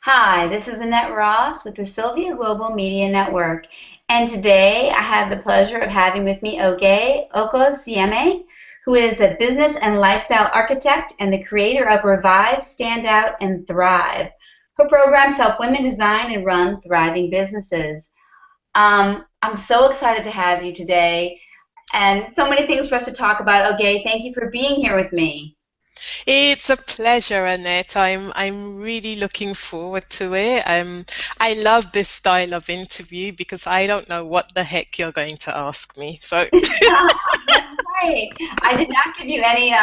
Hi, this is Annette Ross with the Sylvia Global Media Network, and today I have the pleasure of having with me Oge Okosieme, who is a business and lifestyle architect and the creator of Revive Standout and Thrive. Her programs help women design and run thriving businesses. I'm so excited to have you today, and so many things for us to talk about. Oge, thank you for being here with me. It's a pleasure, Annette. I'm really looking forward to it. I love this style of interview because I don't know what the heck you're going to ask me. So That's right. I did not give you any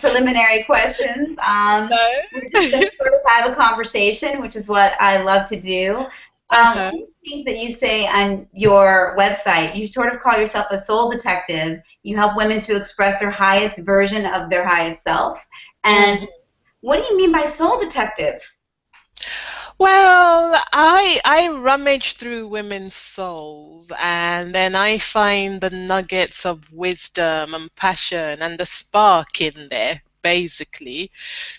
preliminary questions. no. We're just going to sort of have a conversation, which is what I love to do. Uh-huh. One of the things that you say on your website, you sort of call yourself a soul detective. You help women to express their highest version of their highest self. And Mhm. what do you mean by soul detective? Well, I rummage through women's souls and then I find the nuggets of wisdom and passion and the spark in there, basically.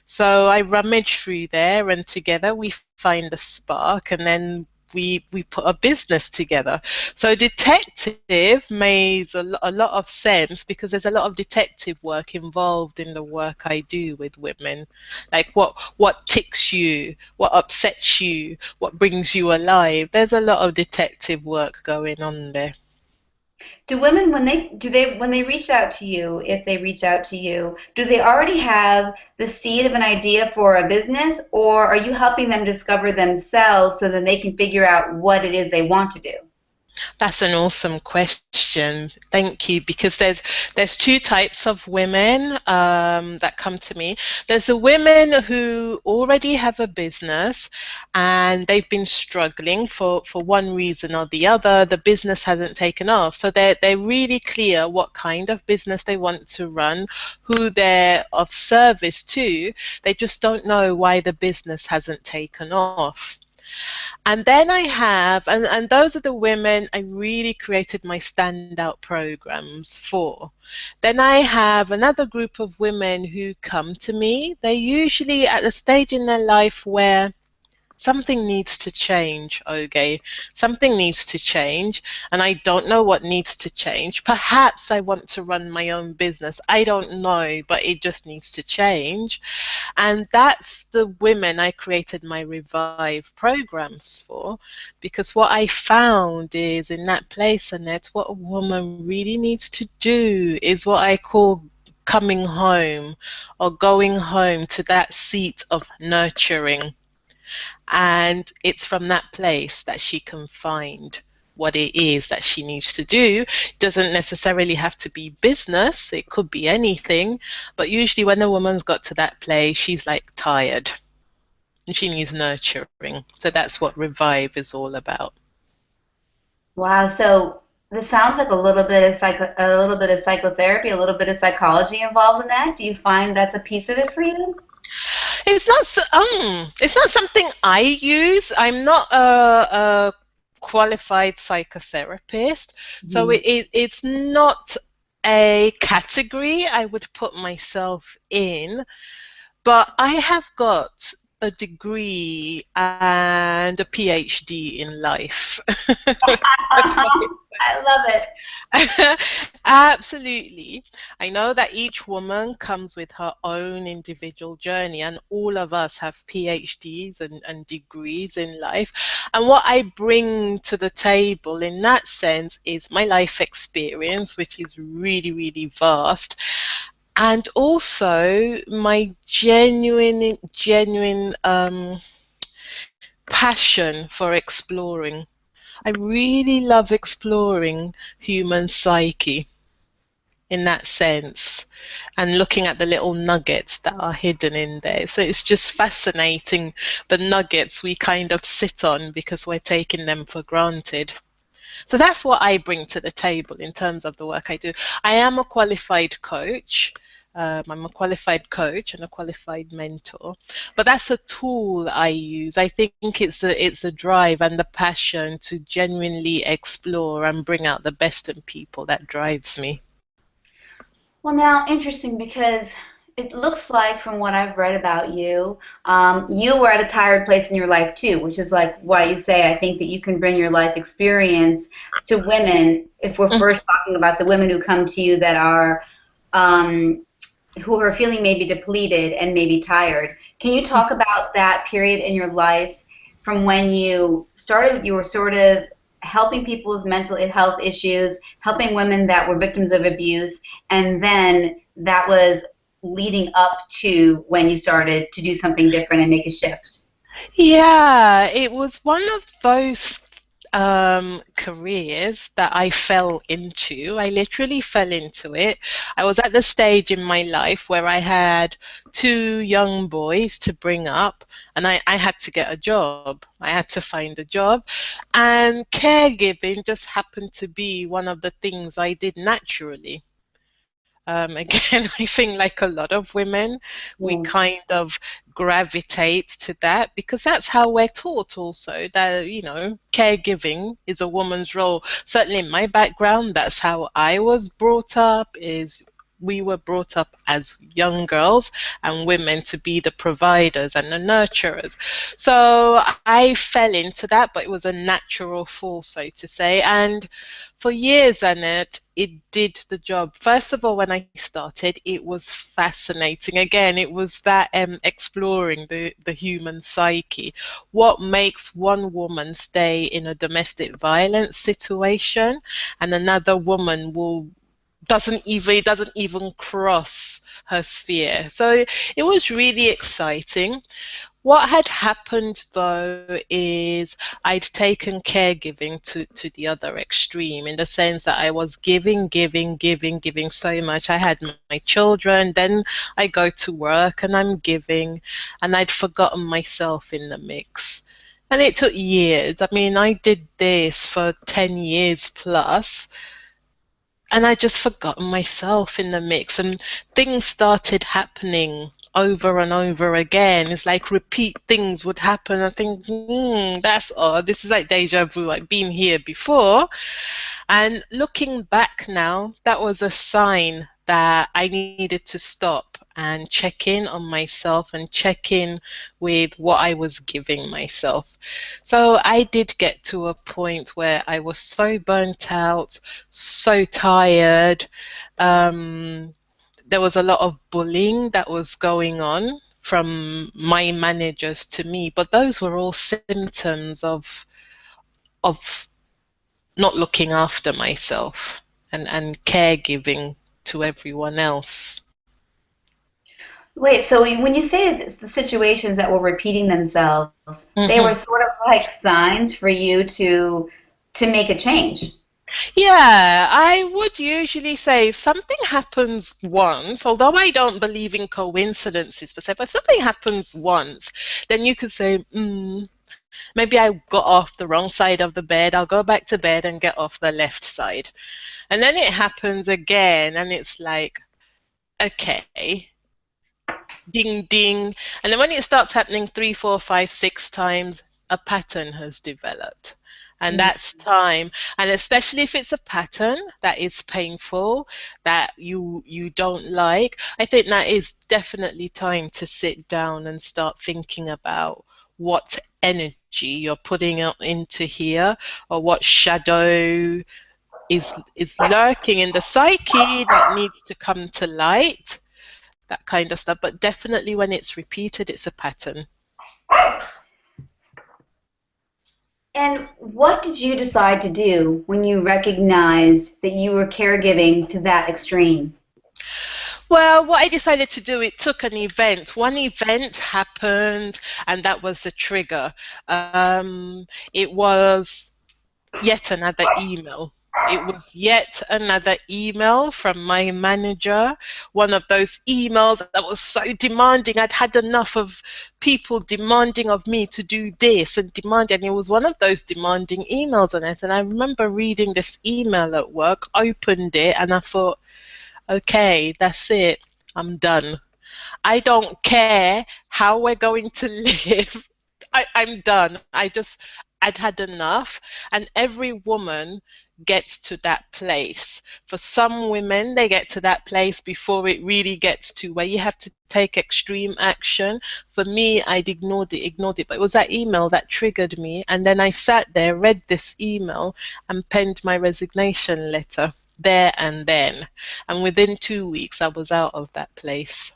So I rummage through there, and together we find a spark, and then we put a business together. So detective makes a lot of sense because there's a lot of detective work involved in the work I do with women. Like what ticks you, what upsets you, what brings you alive. There's a lot of detective work going on there. Do women when they reach out to you, if they reach out to you, do they already have the seed of an idea for a business, or are you helping them discover themselves so that they can figure out what it is they want to do? That's an awesome question. Thank you. Because there's two types of women that come to me. There's the women who already have a business and they've been struggling for one reason or the other. The business hasn't taken off. So they're really clear what kind of business they want to run, who they're of service to. They just don't know why the business hasn't taken off. And then I have, and those are the women I really created my standout programs for. Then I have another group of women who come to me. They're usually at a stage in their life where something needs to change, Oge. Something needs to change, and I don't know what needs to change. Perhaps I want to run my own business. I don't know, but it just needs to change. And that's the women I created my Revive programs for, because what I found is in that place, Annette, what a woman really needs to do is what I call coming home or going home to that seat of nurturing. And it's from that place that she can find what it is that she needs to do. It doesn't necessarily have to be business, it could be anything. But usually, when a woman's got to that place, she's like tired and she needs nurturing. So that's what Revive is all about. Wow, so this sounds like a little bit of psychotherapy, a little bit of psychology involved in that. Do you find that's a piece of it for you? It's not something I use. I'm not a qualified psychotherapist, so it's not a category I would put myself in. But I have got a degree and a PhD in life. That's my I love it. Absolutely. I know that each woman comes with her own individual journey, and all of us have PhDs and degrees in life. And what I bring to the table in that sense is my life experience, which is really, really vast, and also my genuine passion for exploring. I really love exploring human psyche in that sense and looking at the little nuggets that are hidden in there. So it's just fascinating, the nuggets we kind of sit on because we're taking them for granted. So that's what I bring to the table in terms of the work I do. I am a qualified coach. I'm a qualified coach and a qualified mentor, but that's a tool I use. I think it's the drive and the passion to genuinely explore and bring out the best in people that drives me. Well, now interesting because It looks like, from what I've read about you, you were at a tired place in your life too, which is like why you say I think that you can bring your life experience to women. If we're Mm, first talking about the women who come to you that are, um, who are feeling maybe depleted and maybe tired, can you mm. talk about that period in your life from when you started? You were sort of helping people with mental health issues, helping women that were victims of abuse, and then that was leading up to when you started to do something different and make a shift? Yeah, it was one of those careers that I fell into. I literally fell into it. I was at the stage in my life where I had two young boys to bring up, and I had to get a job. I had to find a job, and caregiving just happened to be one of the things I did naturally. Again, I think like a lot of women, we Yes. kind of gravitate to that because that's how we're taught also that, caregiving is a woman's role. Certainly in my background, that's how I was brought up is we were brought up as young girls and women to be the providers and the nurturers. So I fell into that, but it was a natural fall, so to say. And for years, Annette, it did the job. First of all, when I started, it was fascinating. Again, it was that exploring the human psyche. What makes one woman stay in a domestic violence situation and another woman will doesn't even cross her sphere. So it was really exciting. What had happened though is I'd taken caregiving to the other extreme in the sense that I was giving so much. I had my children, then I go to work and I'm giving, and I'd forgotten myself in the mix. And it took years. I mean, I did this for 10 years plus, and I just forgotten myself in the mix, and things started happening over and over again. It's like repeat things would happen. I think, that's odd. This is like deja vu. I've been here before. And looking back now, that was a sign that I needed to stop and check in on myself and check in with what I was giving myself. So I did get to a point where I was so burnt out, so tired. Um, there was a lot of bullying that was going on from my managers to me, but those were all symptoms of not looking after myself and caregiving to everyone else. Wait, so when you say the situations that were repeating themselves, they were Hmm. sort of like signs for you to make a change. Yeah, I would usually say if something happens once, although I don't believe in coincidences per se, but if something happens once, then you could say, maybe I got off the wrong side of the bed. I'll go back to bed and get off the left side. And then it happens again, and it's like, okay, ding ding. And then when it starts happening 3, 4, 5, 6 times, a pattern has developed. And Mm. that's time. And especially if it's a pattern that is painful, that you don't like, I think that is definitely time to sit down and start thinking about what energy you're putting out into here, or what shadow is lurking in the psyche that needs to come to light, that kind of stuff. But definitely when it's repeated, it's a pattern. And what did you decide to do when you recognized that you were caregiving to that extreme? Well, what I decided to do, it took an event. One event happened, and that was the trigger. It was yet another email. It was yet another email from my manager, one of those emails that was so demanding. I'd had enough of people demanding of me to do this and demanding. And it was one of those demanding emails on it. And I remember reading this email at work, opened it, and I thought, okay, that's it. I'm done. I don't care how we're going to live. I'm done. I'd had enough. And every woman gets to that place. For some women, they get to that place before it really gets to where you have to take extreme action. For me, I'd ignored it. But it was that email that triggered me. And then I sat there, read this email, and penned my resignation letter there and then. And within 2 weeks, I was out of that place.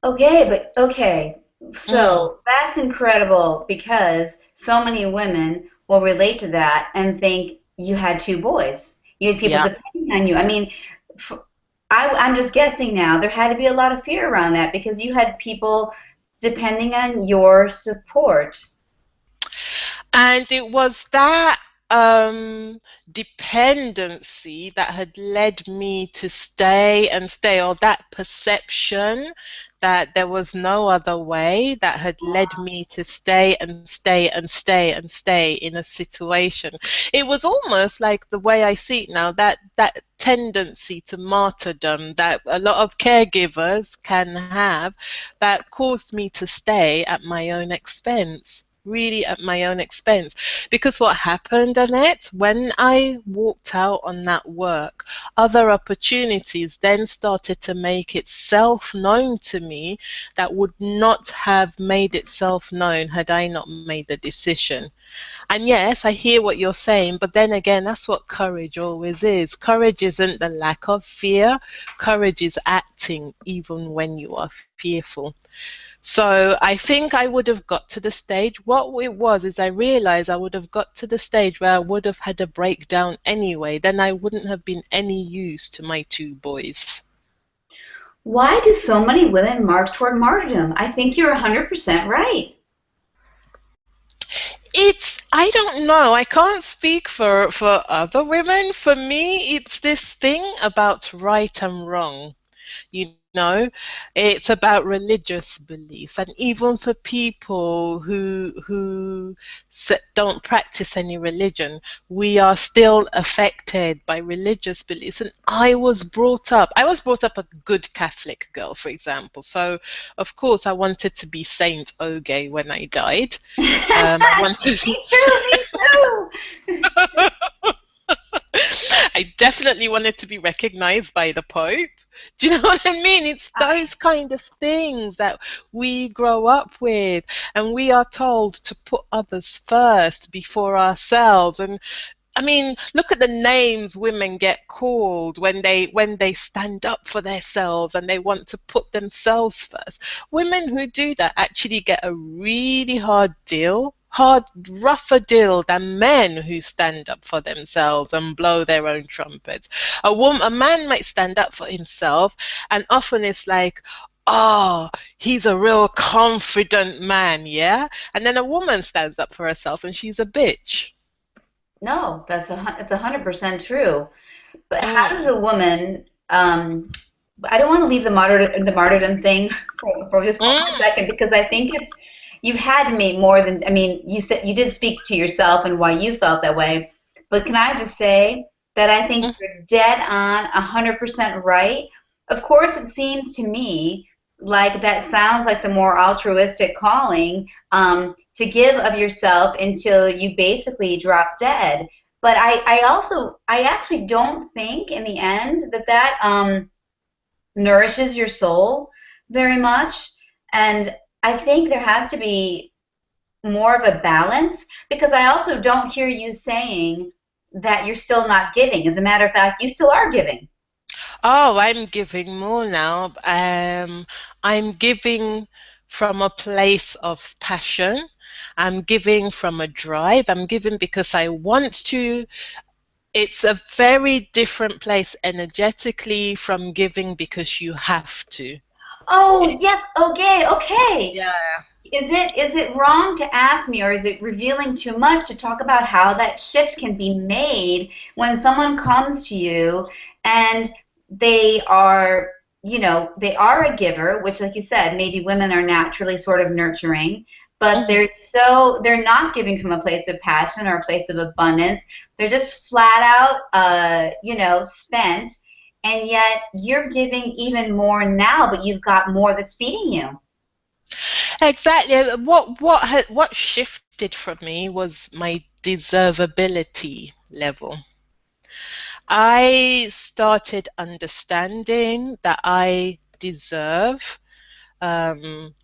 Okay. Mm, So that's incredible because so many women will relate to that and think you had two boys. You had people yeah. depending on you. I mean, f I'm just guessing now. There had to be a lot of fear around that because you had people depending on your support. And it was that dependency that had led me to stay and stay, or that perception that there was no other way that had led me to stay and stay and stay and stay in a situation. It was almost like the way I see it now, that tendency to martyrdom that a lot of caregivers can have, that caused me to stay at my own expense, really at my own expense. Because what happened, Annette, when I walked out on that work, other opportunities then started to make itself known to me that would not have made itself known had I not made the decision. And yes, I hear what you're saying, but then again, that's what courage always is. Courage isn't the lack of fear, courage is acting even when you are fearful. So I think I would have got to the stage. What it was is I realized I would have got to the stage where I would have had a breakdown anyway. Then I wouldn't have been any use to my two boys. Why do so many women march toward martyrdom? I think you're 100% right. I don't know. I can't speak for other women. For me, it's this thing about right and wrong. You know, it's about religious beliefs, and even for people who don't practice any religion, we are still affected by religious beliefs. And I was brought up a good Catholic girl, for example, so of course I wanted to be Saint Oge when I died. I wanted Me too, me too. I definitely wanted to be recognized by the Pope. Do you know what I mean? It's those kind of things that we grow up with, and we are told to put others first before ourselves. And I mean, look at the names women get called when they stand up for themselves and they want to put themselves first. Women who do that actually get a really rougher deal than men who stand up for themselves and blow their own trumpets. A man might stand up for himself, and often it's like, oh, he's a real confident man, yeah? And then a woman stands up for herself and she's a bitch. No, it's 100% true. But how does Mm. a woman, I don't want to leave the martyrdom thing for just one more Mm. second because I think you've had me more than, I mean, you said you did speak to yourself and why you felt that way. But can I just say that I think Mm. you're dead on 100% right. Of course, it seems to me like that sounds like the more altruistic calling, to give of yourself until you basically drop dead. But I actually don't think in the end that nourishes your soul very much. And I think there has to be more of a balance because I also don't hear you saying that you're still not giving. As a matter of fact, you still are giving. Oh, I'm giving more now. I'm giving from a place of passion. I'm giving from a drive. I'm giving because I want to. It's a very different place energetically from giving because you have to. Oh, It, yes, okay, okay. yeah. Is it wrong to ask me, or is it revealing too much to talk about how that shift can be made when someone comes to you and they are, they are a giver, which, like you said, maybe women are naturally sort of nurturing, but Mhm. they're not giving from a place of passion or a place of abundance. They're just flat out, spent, and yet you're giving even more now, but you've got more that's feeding you. Exactly. What shifted shifted from me was my deservability level. I started understanding that I deserve um,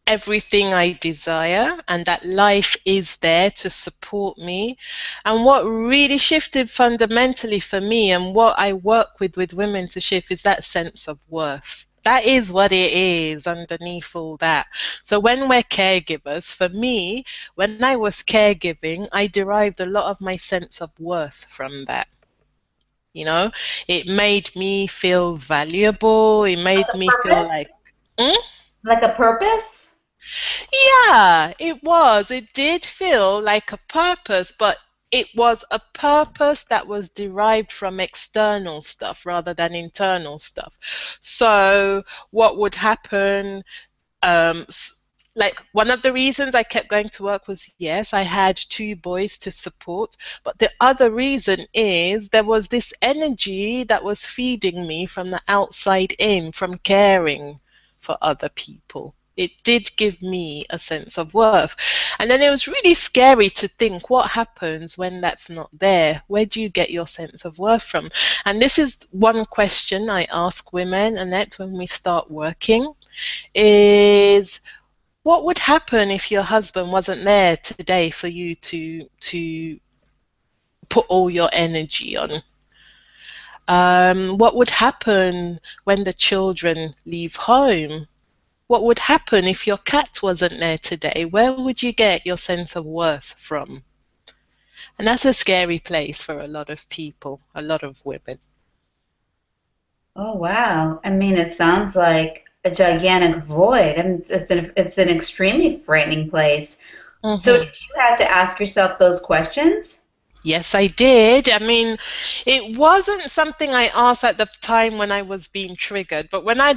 everything I desire and that life is there to support me. And what really shifted fundamentally for me and what I work with women to shift is that sense of worth. That is what it is underneath all that. So when we're caregivers, for me, when I was caregiving, I derived a lot of my sense of worth from that. You know, it made me feel valuable. It Like made a me feel purpose? like, "Mm, Like a purpose? yeah, it was. It did feel like a purpose, but it was a purpose that was derived from external stuff rather than internal stuff. So, what would happen? Um, like one of the reasons I kept going to work was yes, I had two boys to support, but the other reason is there was this energy that was feeding me from the outside in, from caring for other people. It did give me a sense of worth. And then it was really scary to think what happens when that's not there? Where do you get your sense of worth from? And this is one question I ask women, Annette, when we start working is what would happen if your husband wasn't there today for you to put all your energy on? What would happen when the children leave home? What would happen if your cat wasn't there today? Where would you get your sense of worth from? And that's a scary place for a lot of people, a lot of women. Oh, wow. I mean, it sounds like a gigantic void. I mean, it's an extremely frightening place. So Hmm. did you have to ask yourself those questions? Yes, I did. I mean, it wasn't something I asked at the time when I was being triggered, but when I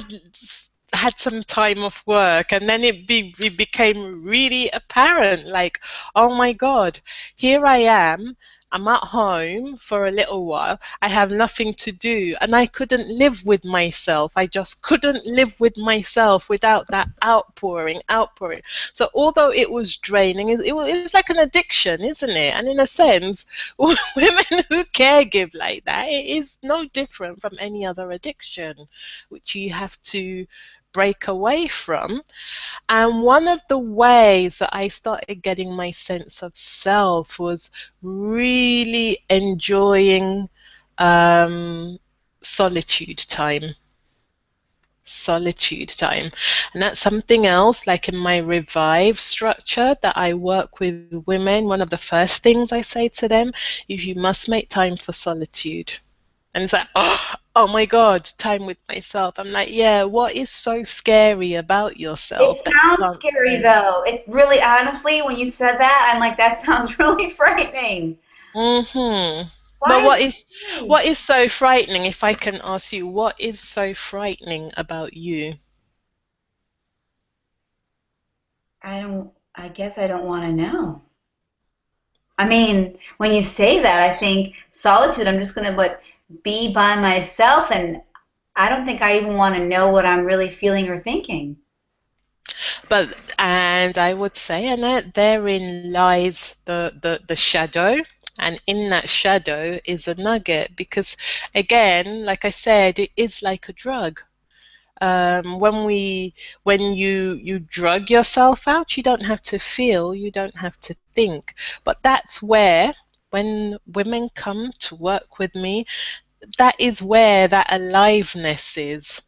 had some time off work and then it became really apparent like, oh my God, here I am. I'm at home for a little while. I have nothing to do and I couldn't live with myself. I just couldn't live with myself without that outpouring. So although it was draining, it's like an addiction, isn't it? And in a sense, women who caregive like that, it is no different from any other addiction, which you have to break away from. And one of the ways that I started getting my sense of self was really enjoying um, solitude time. Solitude time. And that's something else, like in my Revive structure that I work with women. One of the first things I say to them is you must make time for solitude. And it's like, oh my God, time with myself. I'm like, yeah, what is so scary about yourself It that you sounds can't scary spend? though. It really, honestly, when you said that, I'm like, that sounds really frightening. Mm-hmm. But Why is it scary? what is so frightening, if I can ask you, what is so frightening about you? I guess I don't want to know. I mean, when you say that, I think solitude, I'm just gonna be by myself, and I don't think I even want to know what I'm really feeling or thinking. But and I would say, Annette, therein lies the shadow. And in that shadow is a nugget because again, like I said, it is like a drug. When you drug yourself out, you don't have to feel, you don't have to think. But that's where when women come to work with me, that is where that aliveness is.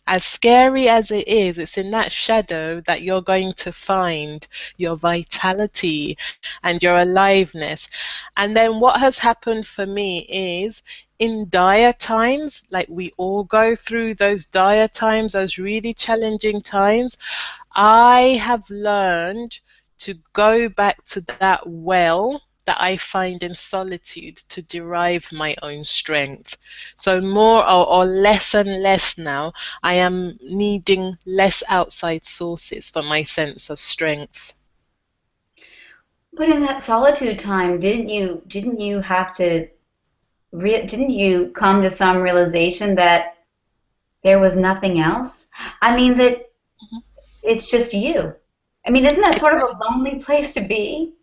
As scary as it is, it's in that shadow that you're going to find your vitality and your aliveness. And then what has happened for me is in dire times, like we all go through those dire times, those really challenging times, I have learned to go back to that well that I find in solitude to derive my own strength. So more or less and less now, I am needing less outside sources for my sense of strength. But in that solitude time, didn't you have to didn't you come to some realization that there was nothing else? I mean, that it's just you. I mean, isn't that sort of a lonely place to be?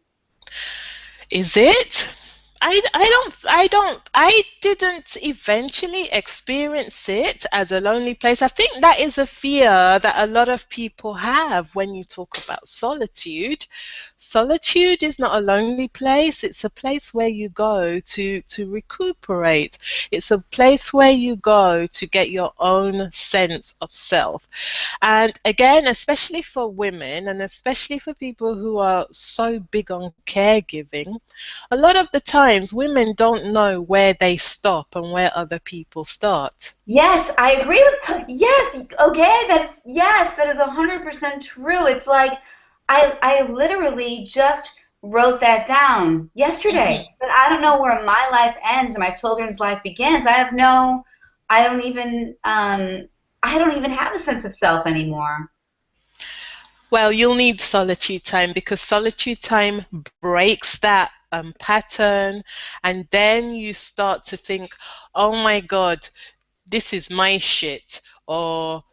Is it? I didn't eventually experience it as a lonely place. I think that is a fear that a lot of people have when you talk about solitude. Solitude is not a lonely place. It's a place where you go to recuperate. It's a place where you go to get your own sense of self. And again, especially for women and especially for people who are so big on caregiving, a lot of the times women don't know where they stop and where other people start. Yes, I agree with, yes, okay, yes, that is 100% true. It's like I literally just wrote that down yesterday. Mhm. But I don't know where my life ends and my children's life begins. I don't even I don't even have a sense of self anymore. Well, you'll need solitude time because solitude time breaks that pattern, and then you start to think, oh my God, this is my shit, or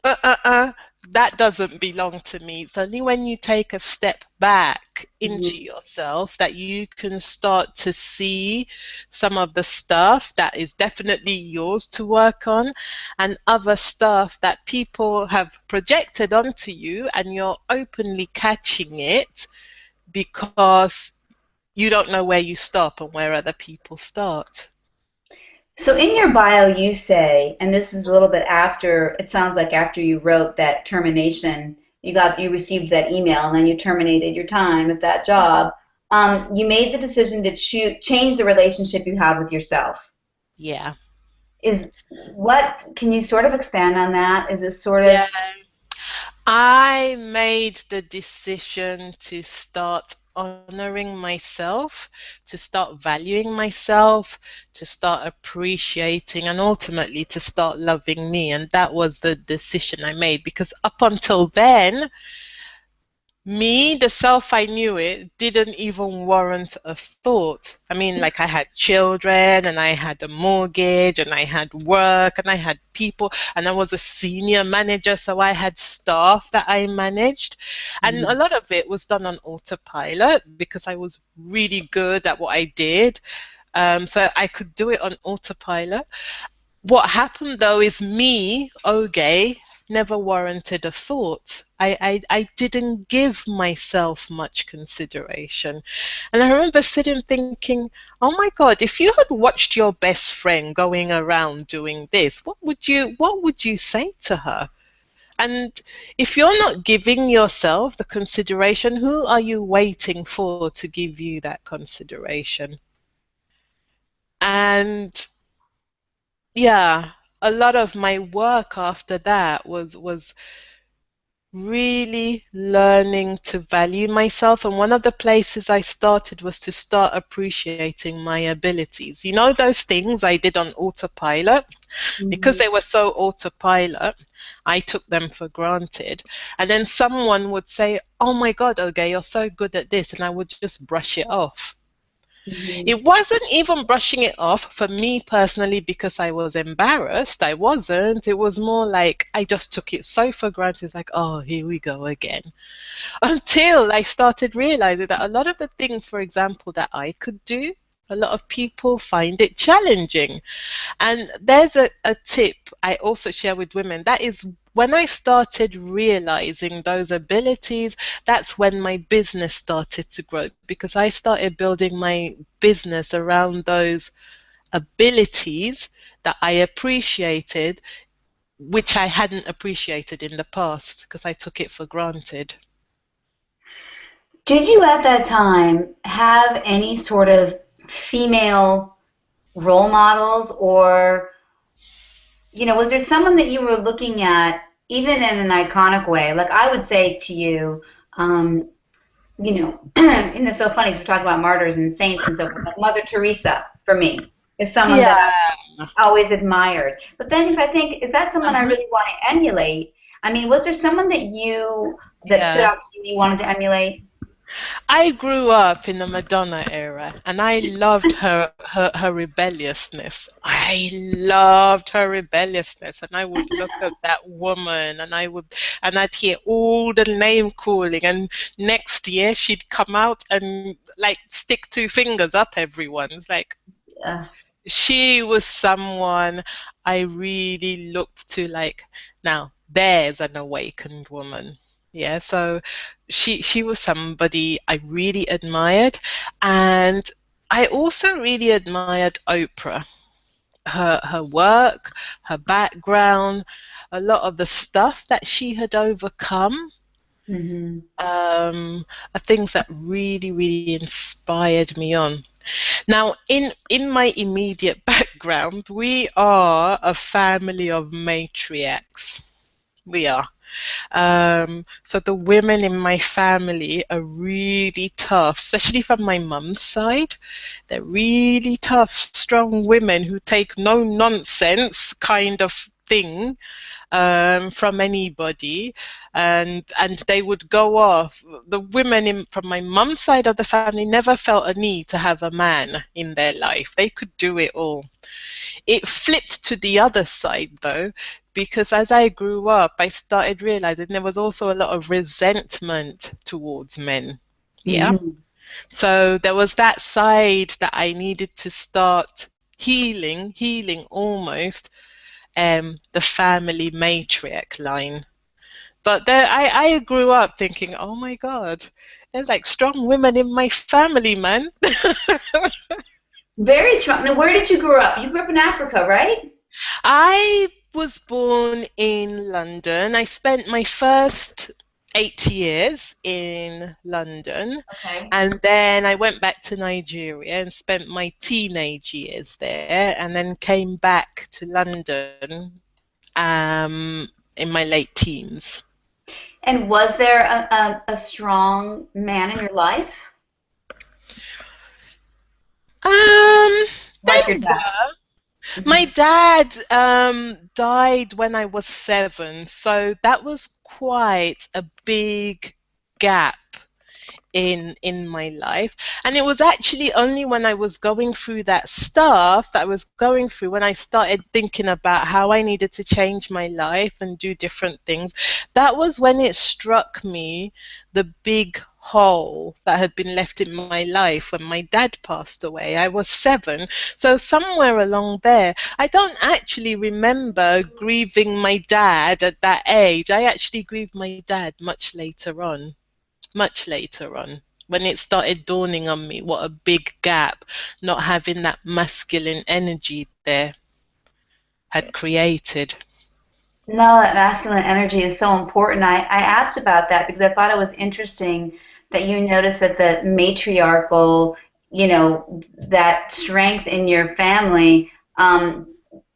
uh, uh, uh, that doesn't belong to me. It's only when you take a step back into Mhm. yourself that you can start to see some of the stuff that is definitely yours to work on and other stuff that people have projected onto you, and you're openly catching it because you don't know where you stop and where other people start. So in your bio, you say, and this is a little bit after, it sounds like after you wrote that termination, you received that email and then you terminated your time at that job. You made the decision to change the relationship you have with yourself. Yeah. Can you sort of expand on that? Is it sort Yeah. of, I made the decision to start honoring myself, to start valuing myself, to start appreciating, and ultimately to start loving me. And that was the decision I made because up until then, me, the self I knew it, didn't even warrant a thought. I mean, like I had children and I had a mortgage and I had work and I had people and I was a senior manager, so I had staff that I managed. And a lot of it was done on autopilot because I was really good at what I did. So I could do it on autopilot. What happened though is me, Oge, never warranted a thought. I didn't give myself much consideration. And I remember sitting thinking, oh my God, if you had watched your best friend going around doing this, what would you say to her? And if you're not giving yourself the consideration, who are you waiting for to give you that consideration? And yeah, a lot of my work after that was really learning to value myself. And one of the places I started was to start appreciating my abilities. You know, those things I did on autopilot, because Mhm. they were so autopilot, I took them for granted. And then someone would say, oh my God, Oge, you're so good at this. And I would just brush it off. Mhm. It wasn't even brushing it off for me personally because I was embarrassed. I wasn't. It was more like I just took it so for granted. It's like, oh, here we go again. Until I started realizing that a lot of the things, for example, that I could do, a lot of people find it challenging. And there's a tip I also share with women. That is when I started realizing those abilities, that's when my business started to grow because I started building my business around those abilities that I appreciated, which I hadn't appreciated in the past because I took it for granted. Did you at that time have any sort of female role models or was there someone that you were looking at, even in an iconic way? Like I would say to you, um, and it's so funny because we're talking about martyrs and saints and so forth. Like Mother Teresa, for me, is someone that Yeah. I've always admired. But then if I think, is that someone I Uh-huh. really want to emulate? I mean, was there someone that stood Yeah. out to you wanted to emulate? I grew up in the Madonna era, and I loved her rebelliousness. I loved her rebelliousness, and I would look at that woman, and I'd hear all the name calling, and next year she'd come out and like stick two fingers up everyone's like. Uh, She was someone I really looked to, like, now there's an awakened woman. Yeah, so she was somebody I really admired, and I also really admired Oprah. Her work, her background, a lot of the stuff that she had overcome, mhm. um, are things that really, really inspired me on. Now, in my immediate background, we are a family of matriarchs. We are. So the women in my family are really tough, especially from my mum's side. They're really tough, strong women who take no nonsense kind of thing from anybody, and they would go off. The women from my mum's side of the family never felt a need to have a man in their life. They could do it all. It flipped to the other side though, because as I grew up, I started realizing there was also a lot of resentment towards men. Yeah. Mhm. So there was that side that I needed to start healing almost, the family matriarch line. But there, I grew up thinking, oh my God, there's like strong women in my family, man. Very strong. Now, where did you grow up? You grew up in Africa, right? I was born in London. I spent my first 8 years in London, Okay. and then I went back to Nigeria and spent my teenage years there, and then came back to London in my late teens. And was there a strong man in your life? Um, Like your there dad? were. My Mhm. dad died when I was 7, so that was quite a big gap in my life. And it was actually only when I was going through that stuff that I was going through when I started thinking about how I needed to change my life and do different things. That was when it struck me, the big hole that had been left in my life when my dad passed away. I was 7, so somewhere along there. I don't actually remember grieving my dad at that age. I actually grieved my dad much later on, when it started dawning on me what a big gap not having that masculine energy there had created. No, that masculine energy is so important. I asked about that because I thought it was interesting that you noticed that the matriarchal, that strength in your family,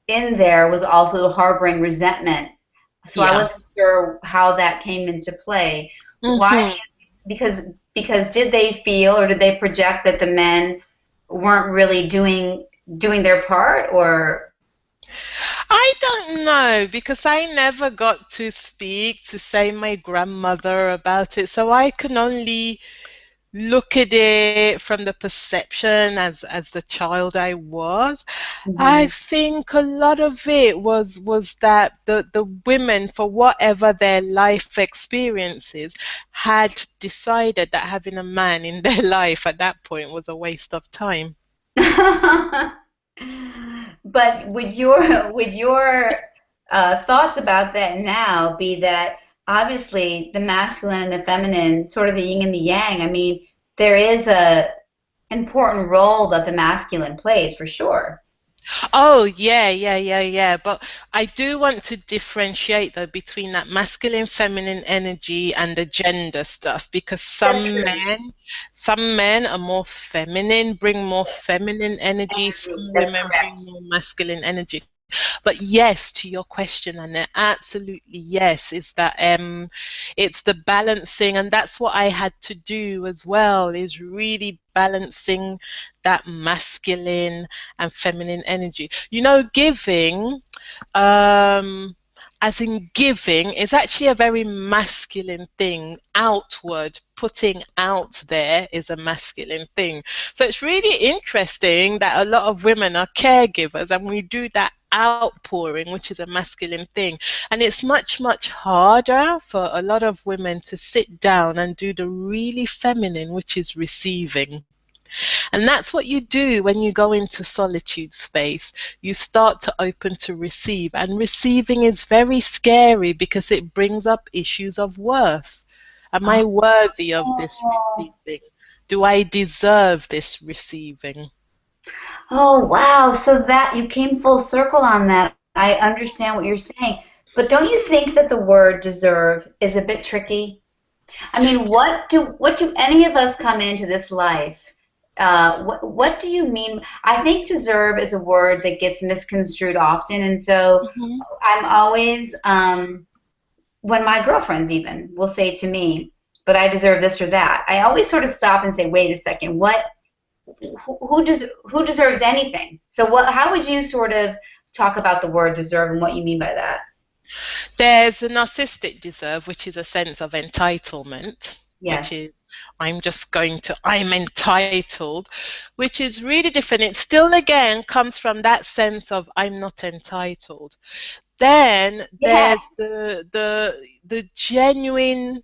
in there was also harboring resentment. So I Yeah. wasn't sure how that came into play. Why? Hmm. Because because did they feel or did they project that the men weren't really doing their part or I don't know, because I never got to speak to, say, my grandmother about it, so I can only look at it from the perception as the child I was. I Mhm. think a lot of it was that the women, for whatever their life experiences, had decided that having a man in their life at that point was a waste of time. But would your thoughts about that now be that obviously the masculine and the feminine, sort of the yin and the yang? I mean, there is a important role that the masculine plays for sure. Oh, yeah. But I do want to differentiate though between that masculine, feminine energy and the gender stuff, because That's true. some men are more feminine, bring more feminine energy. Energy. Some That's women bring correct. more masculine energy. But yes, to your question, Anna, absolutely yes, is that it's the balancing, and that's what I had to do as well, is really balancing that masculine and feminine energy. Giving, um, as in giving, is actually a very masculine thing. Outward, putting out there is a masculine thing. So it's really interesting that a lot of women are caregivers and we do that outpouring, which is a masculine thing. And it's much, much harder for a lot of women to sit down and do the really feminine, which is receiving. And that's what you do when you go into solitude space. You start to open to receive. And receiving is very scary because it brings up issues of worth. Am I worthy of this Oh, receiving? Do I deserve this receiving? oh, wow. So that you came full circle on that. I understand what you're saying. But don't you think that the word deserve is a bit tricky? I mean, what do any of us come into this life? What do you mean? I think deserve is a word that gets misconstrued often, and so Mhm. I'm always when my girlfriends even will say to me, "But I deserve this or that." I always sort of stop and say, "Wait a second, what? Who deserves anything?" So what? How would you sort of talk about the word deserve and what you mean by that? There's a narcissistic deserve, which is a sense of entitlement, which Yes. is I'm entitled, which is really different. It still again comes from that sense of I'm not entitled. Then Yes. there's the genuine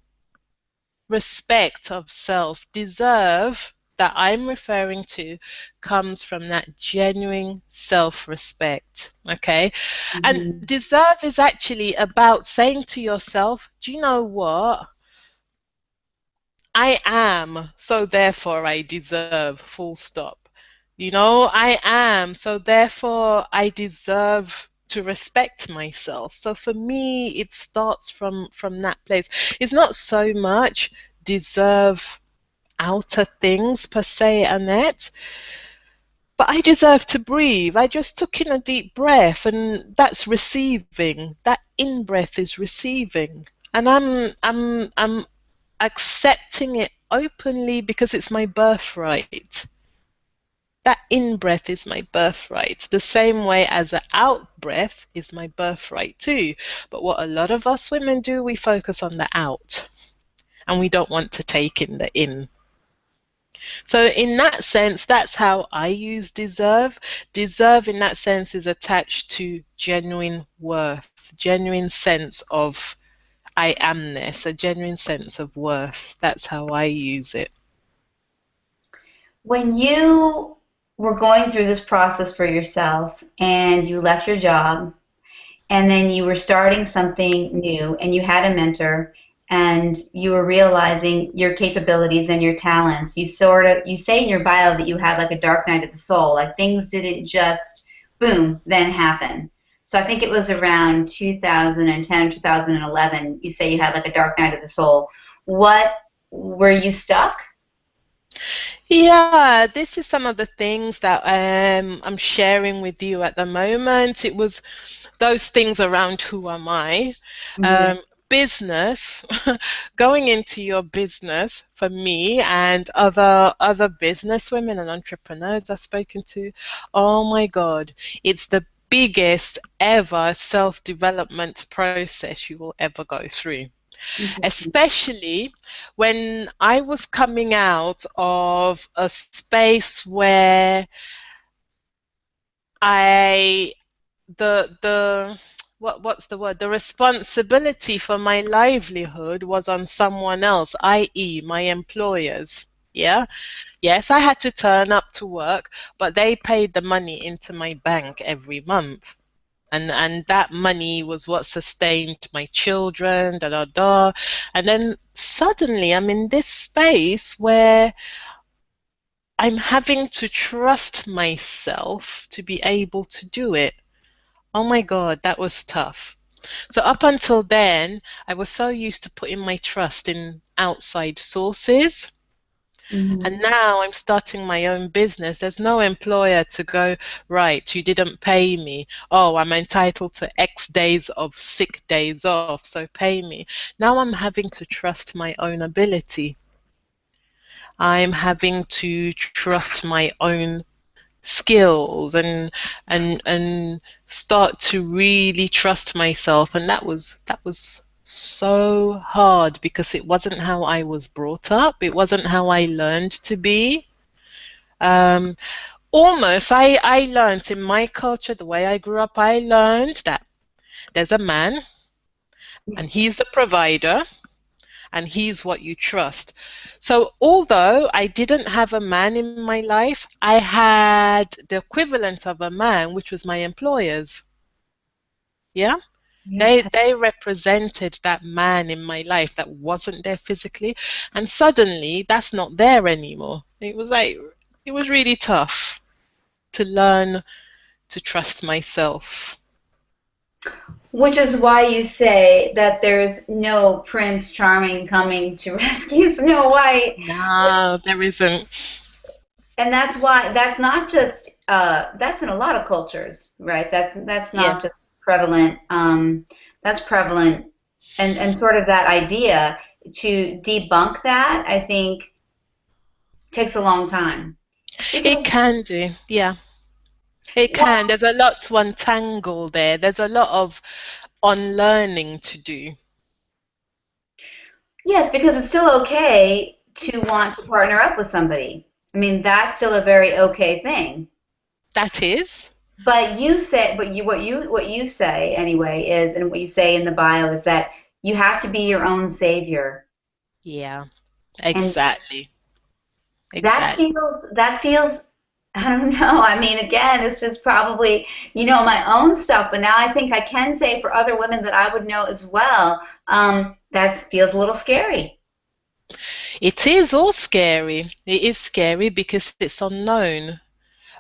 respect of self. Deserve that I'm referring to comes from that genuine self-respect. Okay. And Mhm. deserve is actually about saying to yourself, do you know what? I am, so therefore I deserve, full stop. I am, so therefore I deserve to respect myself. So for me, it starts from that place. It's not so much deserve outer things per se, Annette, but I deserve to breathe. I just took in a deep breath, and that's receiving. That in breath is receiving. And I'm accepting it openly because it's my birthright. That in breath is my birthright, the same way as an out breath is my birthright too. But what a lot of us women do, we focus on the out and we don't want to take in the in. So, in that sense, that's how I use deserve. Deserve, in that sense, is attached to genuine worth, genuine sense of I amness, a genuine sense of worth. That's how I use it. When you were going through this process for yourself and you left your job and then you were starting something new and you had a mentor and you were realizing your capabilities and your talents, you say in your bio that you had like a dark night of the soul, like things didn't just boom, then happen. So I think it was around 2010, 2011, you say you had like a dark night of the soul. What were you stuck? Yeah, this is some of the things that I'm sharing with you at the moment. It was those things around who am I? Mhm. Um, Business, going into your business for me and other business women and entrepreneurs I've spoken to. Oh my God, it's the biggest ever self-development process you will ever go through, Interesting. especially when I was coming out of a space where I the what's the word? The responsibility for my livelihood was on someone else, i.e., my employers. Yeah. Yes, I had to turn up to work, but they paid the money into my bank every month. And that money was what sustained my children, da da da. And then suddenly I'm in this space where I'm having to trust myself to be able to do it. Oh my God, that was tough. So up until then, I was so used to putting my trust in outside sources. And Mhm. now I'm starting my own business. There's no employer to go, right, you didn't pay me. Oh, I'm entitled to X days of sick days off, so pay me. Now I'm having to trust my own ability. I'm having to trust my own skills and start to really trust myself. And that was so hard because it wasn't how I was brought up. It wasn't how I learned to be. Um, Almost, I learned in my culture, the way I grew up, I learned that there's a man and he's the provider and he's what you trust. So although I didn't have a man in my life, I had the equivalent of a man, which was my employers. Yeah. Yeah. They represented that man in my life that wasn't there physically, and suddenly that's not there anymore. It was really tough to learn to trust myself. Which is why you say that there's no Prince Charming coming to rescue Snow White. No, there isn't. And that's why that's not just that's in a lot of cultures, right? That's Yeah, not just prevalent. That's prevalent, and sort of that idea to debunk that, I think, takes a long time it because can do. Yeah, it well, can. There's a lot to untangle there. There's a lot of unlearning to do. yes, because it's still okay to want to partner up with somebody. I mean, that's still a very okay thing. That is. But you say, but what you say anyway is, and what you say in the bio is that you have to be your own savior. Yeah, And exactly. that Exactly. feels I don't know. I mean, again, it's just probably, my own stuff, but now I think I can say for other women that I would know as well, that feels a little scary. It is all scary. It is scary because it's unknown.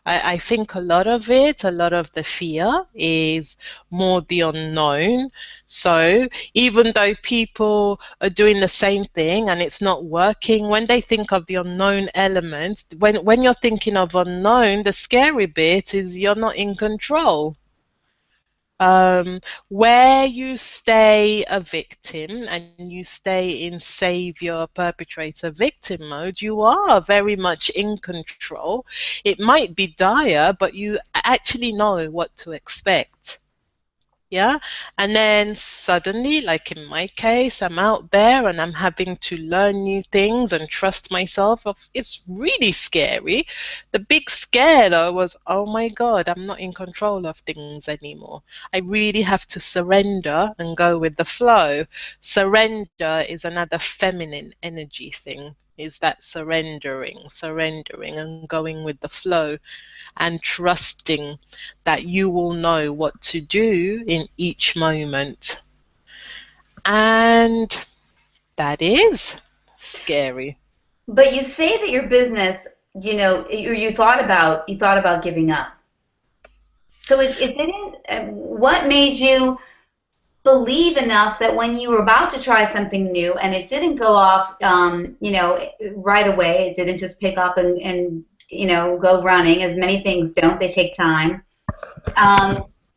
I think a lot of it, a lot of the fear is more the unknown. So even though people are doing the same thing and it's not working, when they think of the unknown element, when you're thinking of unknown, the scary bit is you're not in control. um, where you stay a victim and you stay in savior, perpetrator, victim mode, you are very much in control. It might be dire, but you actually know what to expect. Yeah. And then suddenly, like in my case, I'm out there and I'm having to learn new things and trust myself. It's really scary. The big scare though was, oh my God, I'm not in control of things anymore. I really have to surrender and go with the flow. Surrender is another feminine energy thing. Is that surrendering and going with the flow and trusting that you will know what to do in each moment. And that is scary. But you say that your business, you thought about giving up. So it didn't. What made you believe enough that when you were about to try something new and it didn't go off, right away, it didn't just pick up and go running, as many things don't, they take time,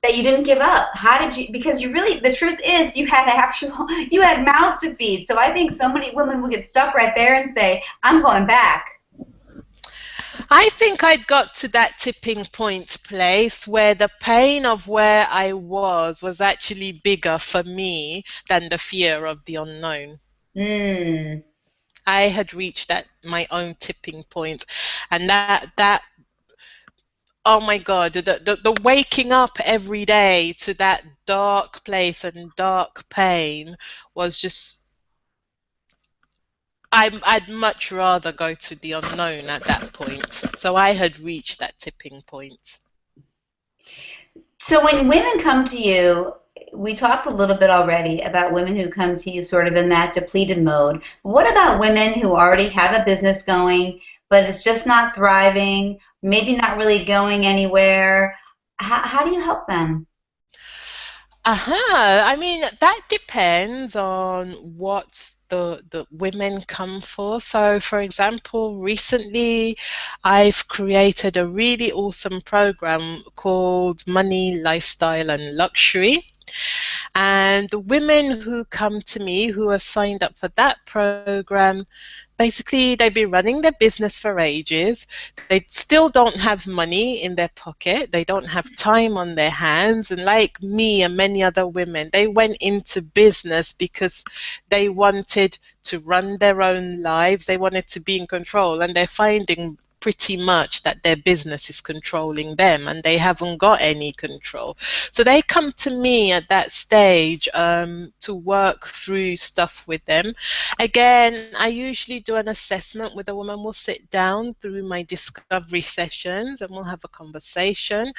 that you didn't give up? How did you, because you really, the truth is you had mouths to feed. So I think so many women would get stuck right there and say, I'm going back. I think I'd got to that tipping point place where the pain of where I was actually bigger for me than the fear of the unknown. Mm. I had reached that my own tipping point, and that oh my God, the waking up every day to that dark place and dark pain was just, I'd much rather go to the unknown at that point. So I had reached that tipping point. So when women come to you, we talked a little bit already about women who come to you sort of in that depleted mode. What about women who already have a business going, but it's just not thriving, maybe not really going anywhere? How do you help them? I mean, that depends on what the women come for. So, for example, recently I've created a really awesome program called Money, Lifestyle and Luxury. And the women who come to me who have signed up for that program, basically they've been running their business for ages. They still don't have money in their pocket. They don't have time on their hands. And like me and many other women, they went into business because they wanted to run their own lives. They wanted to be in control. And they're finding pretty much that their business is controlling them and they haven't got any control. So they come to me at that stage to work through stuff with them. Again, I usually do an assessment with a woman. We'll sit down through my discovery sessions and we'll have a conversation.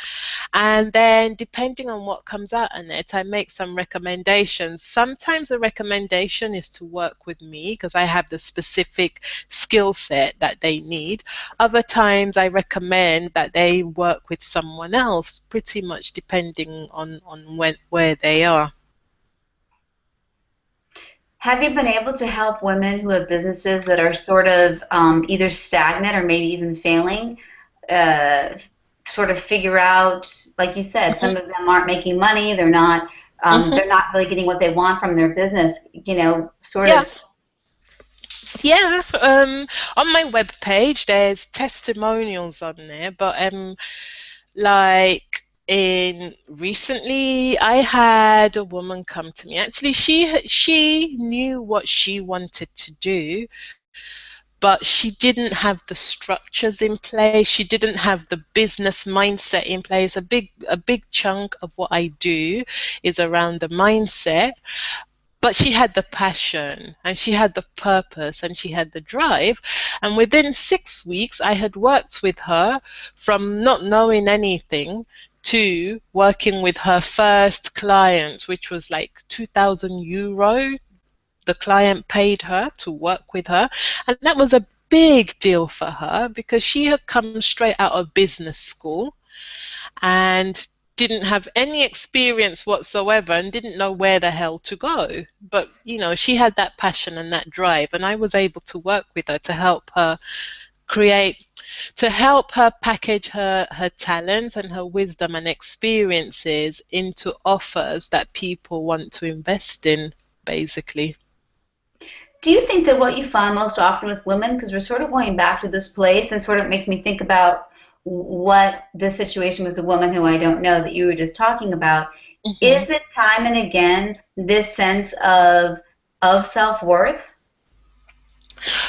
And then, depending on what comes out in it, I make some recommendations. Sometimes a recommendation is to work with me because I have the specific skill set that they need. Other times, I recommend that they work with someone else, pretty much depending on where they are. Have you been able to help women who have businesses that are sort of either stagnant or maybe even failing, uh, sort of figure out, like you said, Mhm. some of them aren't making money, Mhm. they're not really getting what they want from their business, sort Yeah. of. Yeah, on my webpage, there's testimonials on there, but like in recently, I had a woman come to me. Actually, she knew what she wanted to do, but she didn't have the structures in place. She didn't have the business mindset in place. A big chunk of what I do is around the mindset, but she had the passion and she had the purpose and she had the drive. And within 6 weeks, I had worked with her from not knowing anything to working with her first client, which was like €2,000. The client paid her to work with her. And that was a big deal for her because she had come straight out of business school and didn't have any experience whatsoever and didn't know where the hell to go. But, she had that passion and that drive, and I was able to work with her to help her create, to help her package her talents and her wisdom and experiences into offers that people want to invest in, basically. Do you think that what you find most often with women, because we're sort of going back to this place, and sort of makes me think about what the situation with the woman who I don't know that you were just talking about, Mhm. is it time and again this sense of self-worth?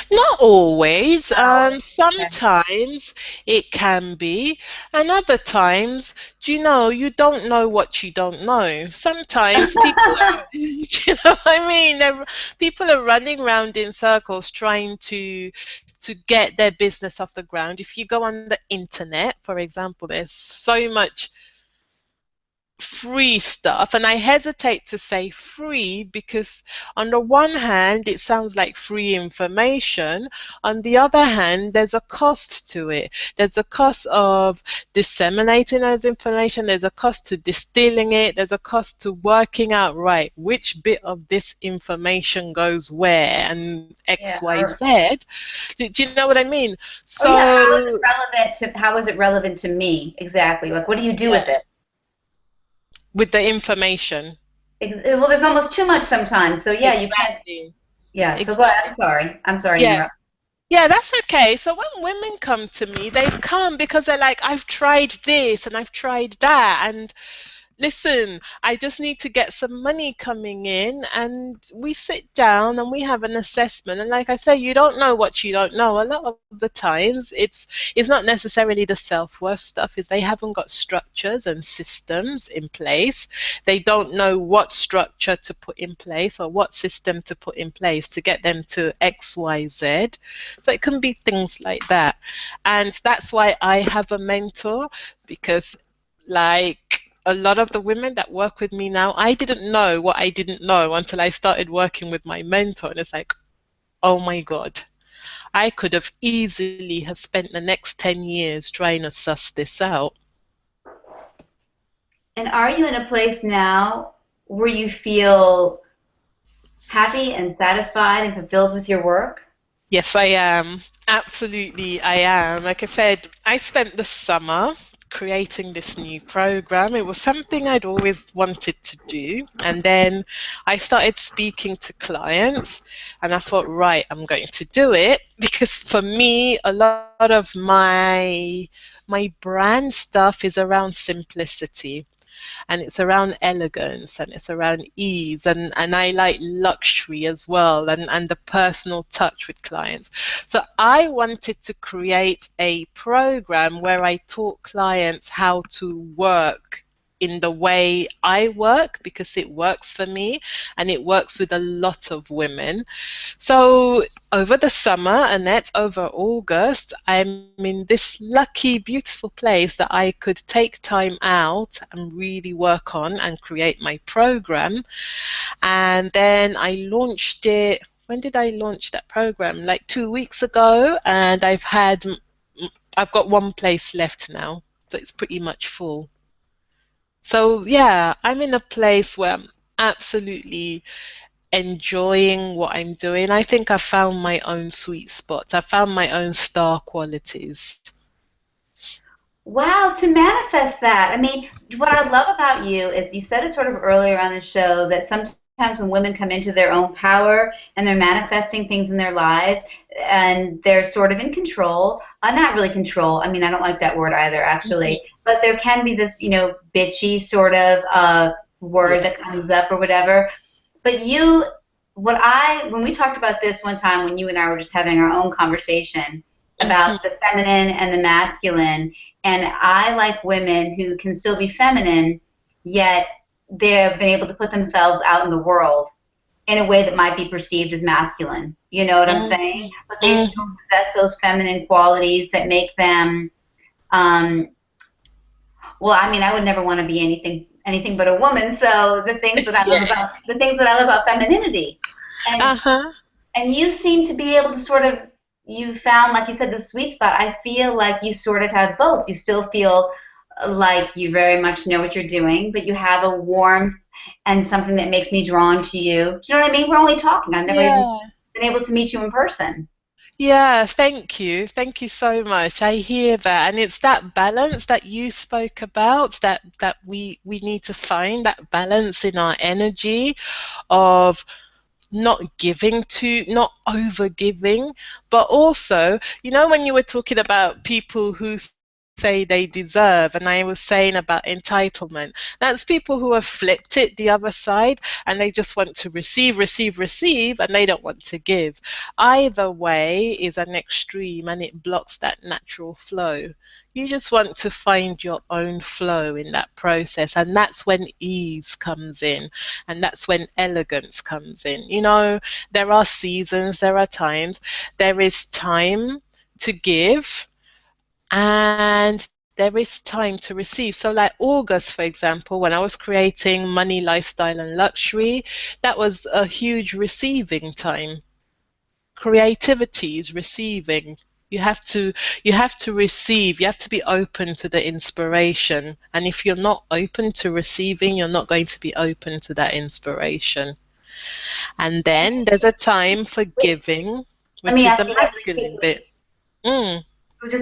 Not always. Always. Okay. Sometimes it can be, and other times, do you know, you don't know what you don't know. Sometimes people are, do you know what I mean? People are running around in circles trying to get their business off the ground. If you go on the internet, for example, there's so much free stuff, and I hesitate to say free because on the one hand it sounds like free information, on the other hand there's a cost to it. There's a cost of disseminating those information, there's a cost to distilling it, there's a cost to working out right which bit of this information goes where and Yeah. XYZ. Do you know what I mean? Oh yeah. So How is it relevant to me exactly? Like, what do you do yeah, with it? with the information. Well, there's almost too much sometimes. So yeah, you can't. Exactly. Yeah. So go ahead. Exactly. I'm sorry. I'm sorry to Yeah. interrupt. Yeah, that's okay. So when women come to me, they've come because they're like, I've tried this and I've tried that. And listen, I just need to get some money coming in. And we sit down and we have an assessment. And like I say, you don't know what you don't know. A lot of the times it's not necessarily the self-worth stuff, is they haven't got structures and systems in place. They don't know what structure to put in place or what system to put in place to get them to XYZ. So it can be things like that. And that's why I have a mentor, because like a lot of the women that work with me now, I didn't know what I didn't know until I started working with my mentor. And it's like, oh my God, I could have easily have spent the next 10 years trying to suss this out. And are you in a place now where you feel happy and satisfied and fulfilled with your work? Yes, I am. Absolutely, I am. Like I said, I spent the summer. creating this new program. It was something I'd always wanted to do. And then I started speaking to clients, and I thought, right, I'm going to do it because for me, a lot of my brand stuff is around simplicity, and it's around elegance, and it's around ease, and I like luxury as well, and the personal touch with clients. So I wanted to create a program where I taught clients how to work in the way I work, because it works for me and it works with a lot of women. So over the summer, and that's over August, I'm in this lucky, beautiful place that I could take time out and really work on and create my program. And then I launched it. When did I launch that program? Like 2 weeks ago, and I've got one place left now, so it's pretty much full. So yeah, I'm in a place where I'm absolutely enjoying what I'm doing. I think I found my own sweet spot. I found my own star qualities. Wow, to manifest that. I mean, what I love about you is you said it sort of earlier on the show that sometimes when women come into their own power and they're manifesting things in their lives and they're sort of in control, not really control. I mean, I don't like that word either, actually, but there can be this, bitchy sort of word Yeah. that comes up or whatever. But when we talked about this one time when you and I were just having our own conversation Hmm. about the feminine and the masculine, and I like women who can still be feminine, yet they've been able to put themselves out in the world in a way that might be perceived as masculine. You know what I'm saying? But they still Hmm. possess those feminine qualities that make them, um, well, I mean, I would never want to be anything but a woman. So Yeah. the things that I love about femininity, and Uh-huh. and you seem to be able to sort of, you found, like you said, the sweet spot. I feel like you sort of have both. You still feel like you very much know what you're doing, but you have a warmth and something that makes me drawn to you. Do you know what I mean? We're only talking. I've never even Yeah. been able to meet you in person. Yeah, thank you. Thank you so much. I hear that. And it's that balance that you spoke about, that we need to find that balance in our energy of not over giving, but also, when you were talking about people who say they deserve, and I was saying about entitlement, that's people who have flipped it the other side, and they just want to receive, receive, receive, and they don't want to give. Either way is an extreme, and it blocks that natural flow. You just want to find your own flow in that process, and that's when ease comes in, and that's when elegance comes in. There are seasons, there are times, there is time to give, and there is time to receive. So, like August, for example, when I was creating Money, Lifestyle, and Luxury, that was a huge receiving time. Creativity is receiving. You have to receive. You have to be open to the inspiration. And if you're not open to receiving, you're not going to be open to that inspiration. And then there's a time for giving, Let which me is ask a you that really masculine quickly. bit. Mm.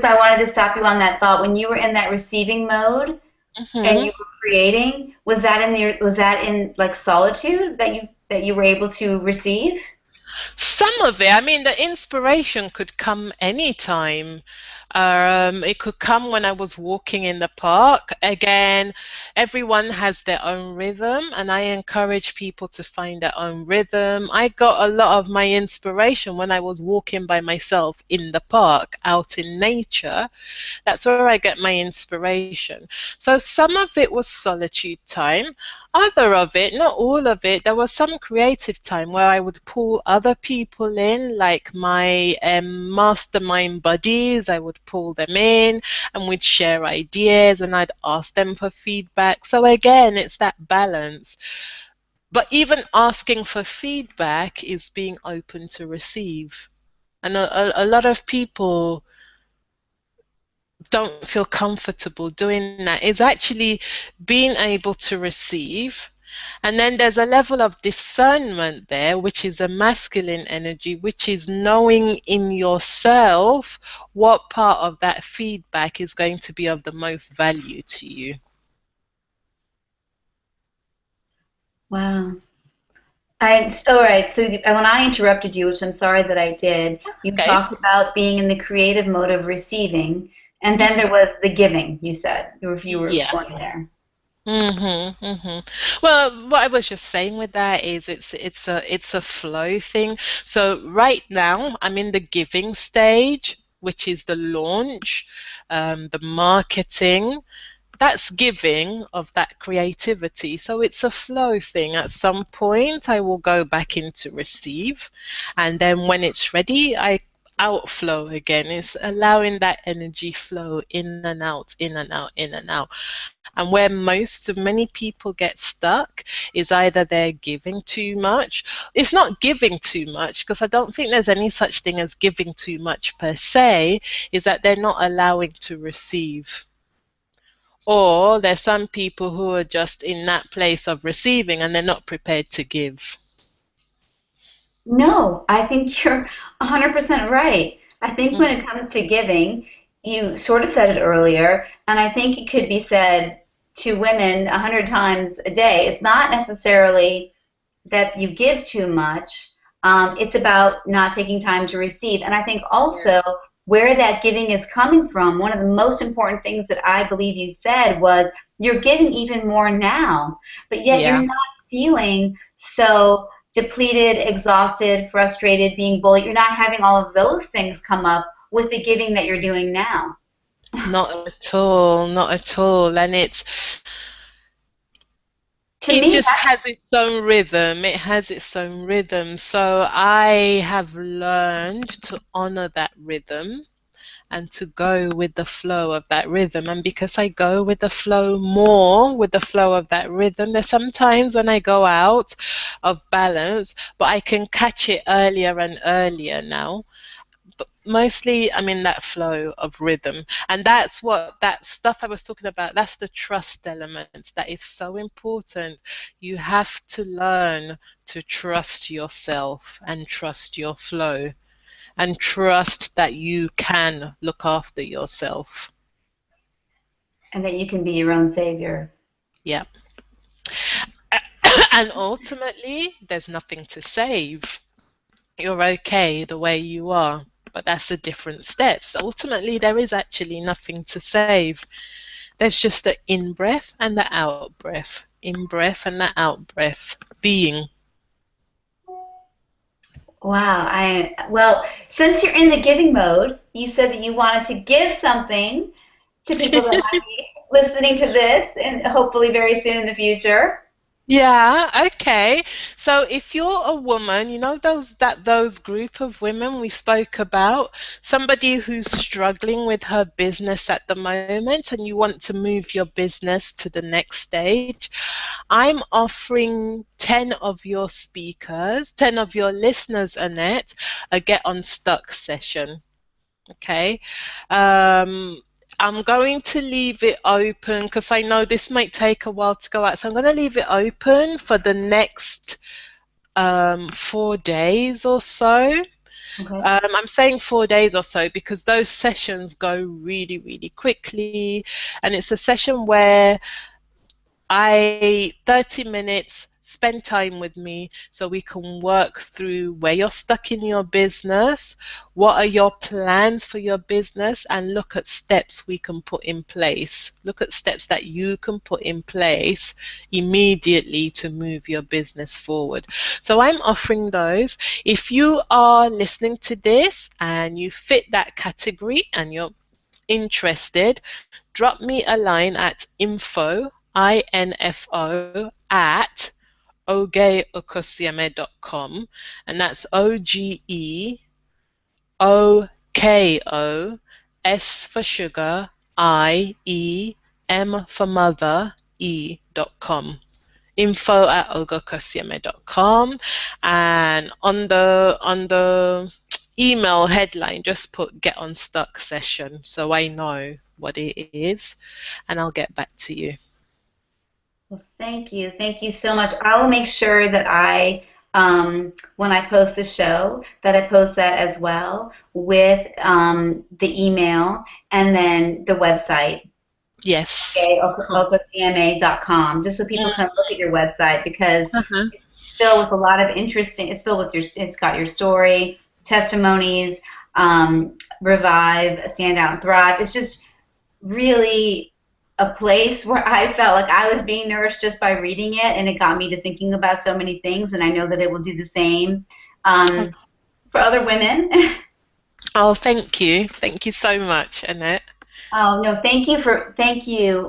I wanted to stop you on that thought. When you were in that receiving mode and Hmm. you were creating, was that in like solitude that you were able to receive? Some of it, I mean, the inspiration could come anytime. It could come when I was walking in the park. Again, everyone has their own rhythm, and I encourage people to find their own rhythm. I got a lot of my inspiration when I was walking by myself in the park, out in nature. That's where I get my inspiration. So some of it was solitude time. Other of it, not all of it, there was some creative time where I would pull other people in, like my mastermind buddies. I would pull them in and we'd share ideas, and I'd ask them for feedback. So again, it's that balance. But even asking for feedback is being open to receive. And a lot of people don't feel comfortable doing that. It's actually being able to receive, And then there's a level of discernment there, which is a masculine energy, which is knowing in yourself what part of that feedback is going to be of the most value to you. Wow. All right. So when I interrupted you, which I'm sorry that I did, That's you okay. talked about being in the creative mode of receiving, and then there Mhm. was the giving. You said you were Yeah. going there. Well, what I was just saying with that is it's a flow thing. So right now I'm in the giving stage, which is the launch, the marketing. That's giving of that creativity. So it's a flow thing. At some point, I will go back into receive, and then when it's ready, I outflow again. It's allowing that energy flow in and out, in and out, in and out. And where many people get stuck is either they're giving too much. It's not giving too much, because I don't think there's any such thing as giving too much per se, is that they're not allowing to receive. Or there's some people who are just in that place of receiving and they're not prepared to give. No, I think you're 100% right. I think when Mm, it comes to giving, you sort of said it earlier, and I think it could be said to women 100 times a day. It's not necessarily that you give too much. It's about not taking time to receive. And I think yeah. also where that giving is coming from, one of the most important things that I believe you said was you're giving even more now, but yet you're Yeah. not feeling so depleted, exhausted, frustrated, being bullied. You're not having all of those things come up with the giving that you're doing now. Not at all, not at all. And To it me, just has its own rhythm. It has its own rhythm. So I have learned to honor that rhythm and to go with the flow of that rhythm. And because I go with the flow more, with the flow of that rhythm, there's sometimes when I go out of balance, but I can catch it earlier and earlier now. But mostly I'm in that flow of rhythm. And that's what that stuff I was talking about, that's the trust element that is so important. You have to learn to trust yourself and trust your flow and trust that you can look after yourself. and that you can be your own savior. Yeah. And ultimately, there's nothing to save. You're okay the way you are. But that's a different steps. Ultimately, there is actually nothing to save. There's just the in breath and the out breath. In breath and the out breath. Being. Wow. Well, since you're in the giving mode, you said that you wanted to give something to people that might be listening to this and hopefully very soon in the future. Yeah, okay. So if you're a woman, you know those group of women we spoke about, somebody who's struggling with her business at the moment and you want to move your business to the next stage, I'm offering 10 of your speakers, 10 of your listeners, Annette, a Get Unstuck session. Okay. Um, I'm going to leave it open because I know this might take a while to go out. So I'm going to leave it open for the next 4 days or so. Okay. I'm saying 4 days or so because those sessions go really, really quickly. And it's a session where 30 minutes, spend time with me so we can work through where you're stuck in your business, what are your plans for your business, and look at steps we can put in place. Look at steps that you can put in place immediately to move your business forward. So I'm offering those. If you are listening to this and you fit that category and you're interested, drop me a line at info at ogeokosieme.com, and that's OGEOKO, S for sugar, IEM for mother, E.com. Info at ogeokosieme.com, and on the email headline just put Get Unstuck session so I know what it is and I'll get back to you. Well, thank you. Thank you so much. I will make sure that when I post the show, that I post that as well with the email and then the website, Yes. okay, Cool. okocma.com, just so people Mm, can look at your website because uh-huh. filled with a lot of interesting. It's filled with it's got your story, testimonies, Revive, Standout and Thrive. It's just really a place where I felt like I was being nourished just by reading it, and it got me to thinking about so many things. And I know that it will do the same Oh, for other women. oh, thank you. Thank you so much, Annette. Oh no, thank you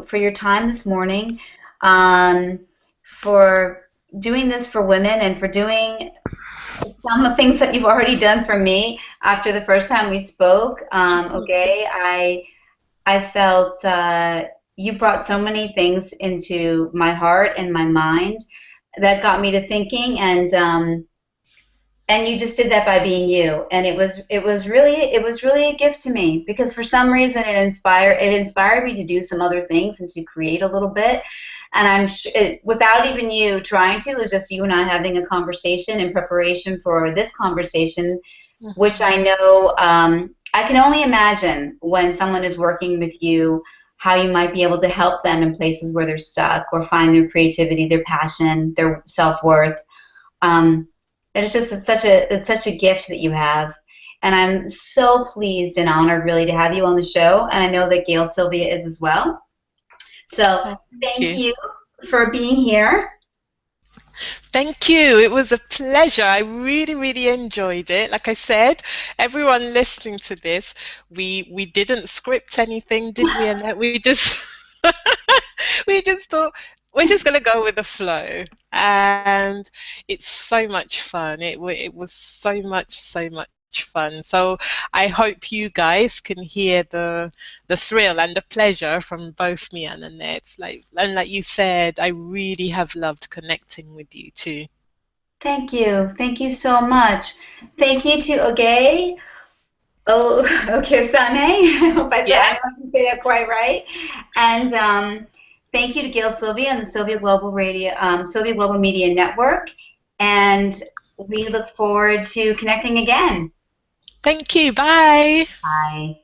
for your time this morning, um, for doing this for women and for doing some of the things that you've already done for me after the first time we spoke. Okay, I felt you brought so many things into my heart and my mind that got me to thinking, and you just did that by being you, and it was really a gift to me because for some reason it inspired me to do some other things and to create a little bit. And without even you trying to, it was just you and I having a conversation in preparation for this conversation, which Mhm. I know, I can only imagine when someone is working with you, how you might be able to help them in places where they're stuck or find their creativity, their passion, their self worth. Um, it's such a gift that you have, and I'm so pleased and honored really to have you on the show. And I know that Gail Sylvia is as well. So Oh, thank thank you. you for being here. Thank you. It was a pleasure. I really, really enjoyed it. Like I said, everyone listening to this, we didn't script anything, did we? And that we just we just thought we're just gonna go with the flow, and it's so much fun. It was so much fun. So I hope you guys can hear the thrill and the pleasure from both me and Annette. Like you said, I really have loved connecting with you too. Thank you. Thank you so much. Thank you to Oge. Oh, Okosame. I hope I Yeah. know I can say that quite right. And thank you to Gail Sylvia and the Sylvia Global Media Network. And we look forward to connecting again. Thank you. Bye. Bye.